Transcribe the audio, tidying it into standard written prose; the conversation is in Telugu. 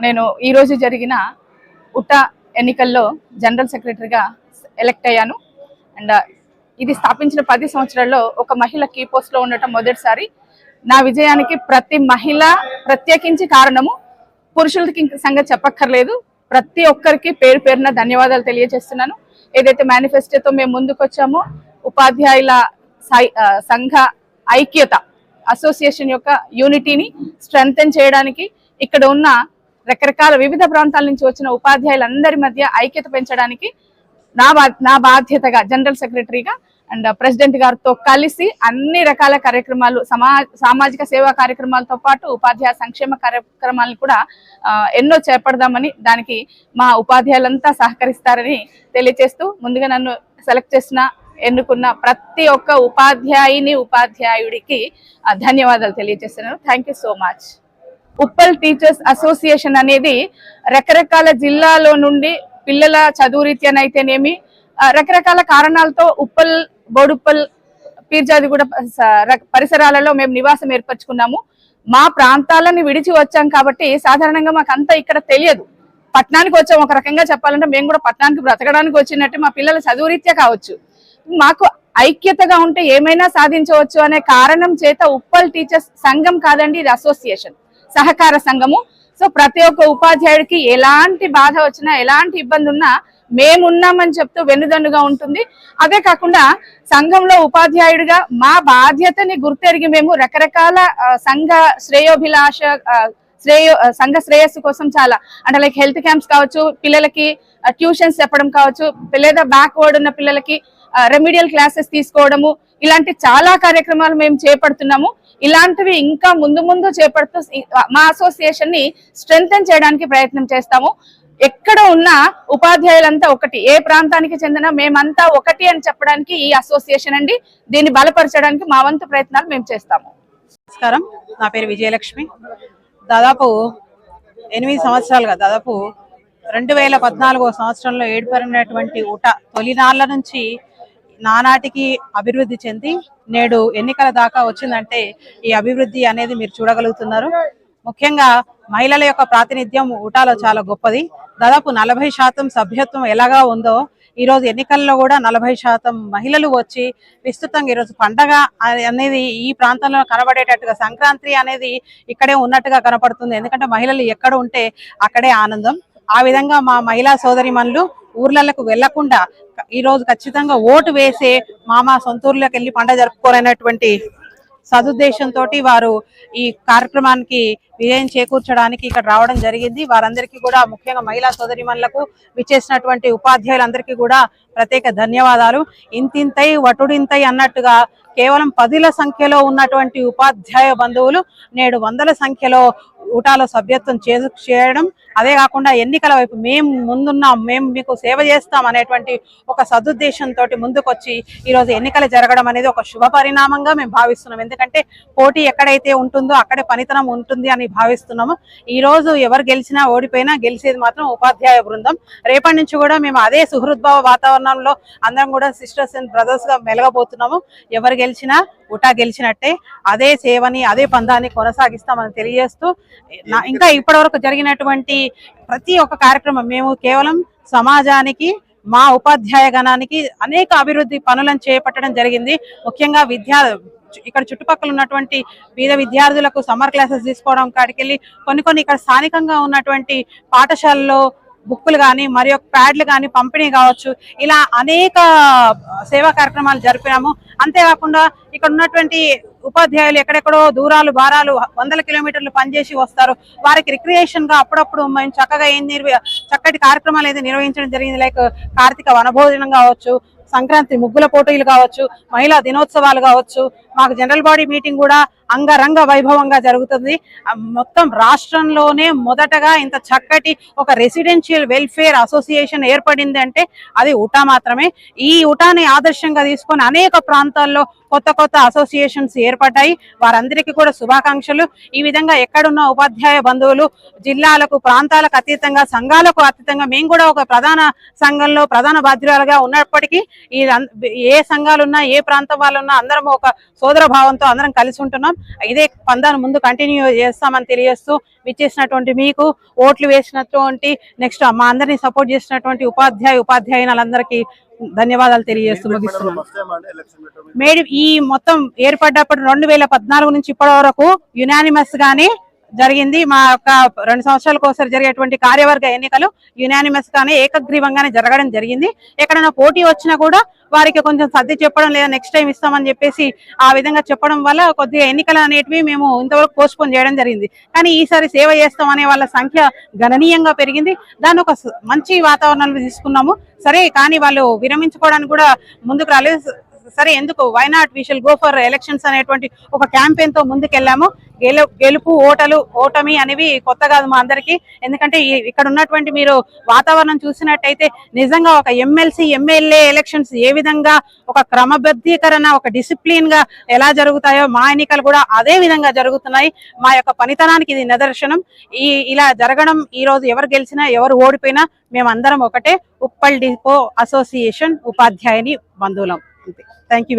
నేను ఈ రోజు జరిగిన ఉటా ఎన్నికల్లో జనరల్ సెక్రటరీగా ఎలక్ట్ అయ్యాను. అండ్ ఇది స్థాపించిన 10 సంవత్సరాల్లో ఒక మహిళ కీ పోస్ట్ లో ఉండటం మొదటిసారి. నా విజయానికి ప్రతి మహిళ ప్రత్యేకించి కారణము. పురుషులకి సంగతి చెప్పక్కర్లేదు. ప్రతి ఒక్కరికి పేరు పేరున ధన్యవాదాలు తెలియజేస్తున్నాను. ఏదైతే మేనిఫెస్టోతో మేము ముందుకు వచ్చామో ఉపాధ్యాయుల సంఘ ఐక్యత అసోసియేషన్ యొక్క యూనిటీని స్ట్రెంగ్తెన్ చేయడానికి, ఇక్కడ ఉన్న రకరకాల వివిధ ప్రాంతాల నుంచి వచ్చిన ఉపాధ్యాయులందరి మధ్య ఐక్యత పెంచడానికి నా బాధ్యతగా జనరల్ సెక్రటరీగా అండ్ ప్రెసిడెంట్ గారితో కలిసి అన్ని రకాల కార్యక్రమాలు, సామాజిక సేవా కార్యక్రమాలతో పాటు ఉపాధ్యాయ సంక్షేమ కార్యక్రమాలను కూడా ఎన్నో చేపడదామని, దానికి మా ఉపాధ్యాయులంతా సహకరిస్తారని తెలియజేస్తూ, ముందుగా నన్ను సెలెక్ట్ చేసిన ఎన్నుకున్న ప్రతి ఒక్క ఉపాధ్యాయుడికి ధన్యవాదాలు తెలియజేస్తున్నాను. Thank you so much. Uppal teachers association అనేది రకరకాల జిల్లాలో నుండి పిల్లల చదువు రీత్యానైతేనేమి రకరకాల కారణాలతో ఉప్పల్, బోడుప్పల్, పీర్జాదిగూడ పరిసరాలలో మేము నివాసం ఏర్పరచుకున్నాము. మా ప్రాంతాలను విడిచి వచ్చాం కాబట్టి సాధారణంగా మాకంతా ఇక్కడ తెలియదు. పట్టణానికి వచ్చాం, ఒక రకంగా చెప్పాలంటే మేము కూడా పట్టణానికి బ్రతకడానికి వచ్చినట్టు మా పిల్లల చదువు రీత్యా కావచ్చు. మాకు ఐక్యతగా ఉంటే ఏమైనా సాధించవచ్చు అనే కారణం చేత ఉప్పల్ టీచర్స్ సంఘం కాదండి, ఇది అసోసియేషన్, సహకార సంఘము. సో ప్రతి ఒక్క ఉపాధ్యాయుడికి ఎలాంటి బాధ వచ్చినా, ఎలాంటి ఇబ్బంది ఉన్నా మేమున్నామని చెప్తూ వెన్నుదన్నుగా ఉంటుంది. అదే కాకుండా సంఘంలో ఉపాధ్యాయుడిగా మా బాధ్యతని గుర్తెరిగి మేము రకరకాల సంఘ శ్రేయోభిలాష సంఘ శ్రేయస్సు కోసం చాలా అంటే లైక్ హెల్త్ క్యాంప్స్ కావచ్చు, పిల్లలకి ట్యూషన్స్ చెప్పడం కావచ్చు, లేదా బ్యాక్వర్డ్ ఉన్న పిల్లలకి రెమిడియల్ క్లాసెస్ తీసుకోవడము, ఇలాంటి చాలా కార్యక్రమాలు మేము చేపడుతున్నాము. ఇలాంటివి ఇంకా ముందు ముందు చేపడుతూ మా అసోసియేషన్ ని స్ట్రెంగ్తెన్ చేయడానికి ప్రయత్నం చేస్తాము. ఎక్కడ ఉన్న ఉపాధ్యాయులంతా ఒకటి, ఏ ప్రాంతానికి చెందిన మేమంతా ఒకటి అని చెప్పడానికి ఈ అసోసియేషన్ అండి. దీన్ని బలపరచడానికి మా వంతు ప్రయత్నాలు మేము చేస్తాము. నమస్కారం, నా పేరు విజయలక్ష్మి. దాదాపు 8 సంవత్సరాలుగా, దాదాపు 2014 సంవత్సరంలో ఏర్పడినటువంటి ఉట తొలినాళ్ల నుంచి నానాటికి అభివృద్ధి చెంది నేడు ఎన్నికల దాకా వచ్చిందంటే ఈ అభివృద్ధి అనేది మీరు చూడగలుగుతున్నారు. ముఖ్యంగా మహిళల యొక్క ప్రాతినిధ్యం ఉటాలో చాలా గొప్పది. దాదాపు 40% సభ్యత్వం ఎలాగా ఉందో ఈ రోజు ఎన్నికల్లో కూడా 40% మహిళలు వచ్చి విస్తృతంగా ఈరోజు పండగ అనేది ఈ ప్రాంతంలో కనబడేటట్టుగా, సంక్రాంతి అనేది ఇక్కడే ఉన్నట్టుగా కనపడుతుంది. ఎందుకంటే మహిళలు ఎక్కడ ఉంటే అక్కడే ఆనందం. ఆ విధంగా మా మహిళా సోదరిమణులు ఊర్లకు వెళ్లకుండా ఈ రోజు ఖచ్చితంగా ఓటు వేసే మామ సొంతూరులోకి వెళ్ళి పండుగ జరుపుకోవాలనేటువంటి సదుద్దేశంతో వారు ఈ కార్యక్రమానికి విజయం చేకూర్చడానికి ఇక్కడ రావడం జరిగింది. వారందరికీ కూడా, ముఖ్యంగా మహిళా సోదరిమణులకు విచ్చేసినటువంటి ఉపాధ్యాయులందరికీ కూడా ప్రత్యేక ధన్యవాదాలు. ఇంతింతై వటుడింతై అన్నట్టుగా కేవలం 10ల సంఖ్యలో ఉన్నటువంటి ఉపాధ్యాయ బంధువులు నేడు 100ల సంఖ్యలో ఊటాలో సభ్యత్వం చేయడం, అదే కాకుండా ఎన్నికల వైపు మేము ముందున్నాం, మేము మీకు సేవ చేస్తాం అనేటువంటి ఒక సదుద్దేశంతో ముందుకొచ్చి ఈరోజు ఎన్నికలు జరగడం అనేది ఒక శుభ పరిణామంగా మేము భావిస్తున్నాం. ఎందుకంటే పోటీ ఎక్కడైతే ఉంటుందో అక్కడే పనితనం ఉంటుంది అని భావిస్తున్నాము. ఈ రోజు ఎవరు గెలిచినా ఓడిపోయినా గెలిచేది మాత్రం ఉపాధ్యాయ బృందం. రేపటి నుంచి కూడా మేము అదే సుహృద్భావ వాతావరణంలో అందరం కూడా సిస్టర్స్ అండ్ బ్రదర్స్ గా మెలగబోతున్నాము. ఎవరు గెలిచినా ఉటా గెలిచినట్టే, అదే సేవని అదే పందాన్ని కొనసాగిస్తామని తెలియజేస్తూ, ఇంకా ఇప్పటి వరకు జరిగినటువంటి ప్రతి ఒక్క కార్యక్రమం మేము కేవలం సమాజానికి, మా ఉపాధ్యాయ గణానికి అనేక అభివృద్ధి పనులను చేపట్టడం జరిగింది. ముఖ్యంగా ఇక్కడ చుట్టుపక్కల ఉన్నటువంటి పేద విద్యార్థులకు సమ్మర్ క్లాసెస్ తీసుకోవడం కాడికెళ్ళి కొన్ని ఇక్కడ స్థానికంగా ఉన్నటువంటి పాఠశాలలో బుక్కులు కానీ మరియు ప్యాడ్లు కానీ పంపిణీ కావచ్చు, ఇలా అనేక సేవా కార్యక్రమాలు జరిపినాము. అంతేకాకుండా ఇక్కడ ఉన్నటువంటి ఉపాధ్యాయులు ఎక్కడెక్కడో దూరాలు భారాలు 100 కిలోమీటర్లు పనిచేసి వస్తారు. వారికి రిక్రియేషన్ గా అప్పుడప్పుడు మేము చక్కగా చక్కటి కార్యక్రమాలు అయితే నిర్వహించడం జరిగింది. లైక్ కార్తీక వనభోజనం కావచ్చు, సంక్రాంతి ముగ్గుల పోటీలు కావచ్చు, మహిళా దినోత్సవాలు కావచ్చు. మాకు జనరల్ బాడీ మీటింగ్ కూడా అంగరంగ వైభవంగా జరుగుతుంది. మొత్తం రాష్ట్రంలోనే మొదటగా ఇంత చక్కటి ఒక రెసిడెన్షియల్ వెల్ఫేర్ అసోసియేషన్ ఏర్పడింది అంటే అది ఉటా మాత్రమే. ఈ ఉటాని ఆదర్శంగా తీసుకొని అనేక ప్రాంతాల్లో కొత్త అసోసియేషన్స్ ఏర్పడ్డాయి. వారందరికీ కూడా శుభాకాంక్షలు. ఈ విధంగా ఎక్కడున్న ఉపాధ్యాయ బంధువులు జిల్లాలకు, ప్రాంతాలకు అతీతంగా, సంఘాలకు అతీతంగా మేము కూడా ఒక ప్రధాన సంఘంలో ప్రధాన బాధ్యురాలుగా ఉన్నప్పటికీ ఏ సంఘాలున్నా, ఏ ప్రాంతం వాళ్ళున్నా అందరం ఒక సోదర భావంతో అందరం కలిసి ఉంటున్నాం. ఇదే పందాను ముందు కంటిన్యూ చేస్తామని తెలియజేస్తూ విచ్చేసినటువంటి మీకు, ఓట్లు వేసినటువంటి నెక్స్ట్ మా అందరినీ సపోర్ట్ చేసినటువంటి ఉపాధ్యాయులందరికీ ధన్యవాదాలు తెలియజేస్తూ ముగిస్తున్నాను. మేడం ఈ మొత్తం ఏర్పడ్డప్పుడు 2014 నుంచి ఇప్పటి వరకు యునానిమస్ గానే జరిగింది. మా యొక్క 2 సంవత్సరాలకు ఒకసారి జరిగేటువంటి కార్యవర్గ ఎన్నికలు యునానిమస్ గానే ఏకగ్రీవంగానే జరగడం జరిగింది. ఎక్కడైనా పోటీ వచ్చినా కూడా వారికి కొంచెం సర్ది చెప్పడం, లేదా నెక్స్ట్ టైం ఇస్తామని చెప్పేసి ఆ విధంగా చెప్పడం వల్ల కొద్దిగా ఎన్నికలు అనేటివి మేము ఇంతవరకు పోస్ట్పోన్ చేయడం జరిగింది. కానీ ఈసారి సేవ చేస్తామనే వాళ్ళ సంఖ్య గణనీయంగా పెరిగింది. దాన్ని ఒక మంచి వాతావరణంలో తీసుకున్నాము. సరే, కానీ వాళ్ళు విరమించుకోవడానికి కూడా ముందుకు రాలేదు. సరే, ఎందుకు why not, we shall go for elections అనేటువంటి ఒక క్యాంపెయిన్ తో ముందుకెళ్ళాము. గెలుపు ఓటమి అనేవి కొత్త కాదు మా అందరికి. ఎందుకంటే ఇక్కడ ఉన్నటువంటి మీరు వాతావరణం చూసినట్టయితే నిజంగా ఒక ఎమ్మెల్సీ ఎమ్మెల్యే ఎలక్షన్స్ ఏ విధంగా ఒక క్రమబద్ధీకరణ, ఒక డిసిప్లిన్ గా ఎలా జరుగుతాయో మా ఎన్నికలు కూడా అదే విధంగా జరుగుతున్నాయి. మా యొక్క పనితనానికి ఇది నిదర్శనం. ఇలా జరగడం, ఈ రోజు ఎవరు గెలిచినా ఎవరు ఓడిపోయినా మేమందరం ఒకటే. ఉప్పల్ డిపో అసోసియేషన్ ఉపాధ్యాయుని బంధువులం. Thank you.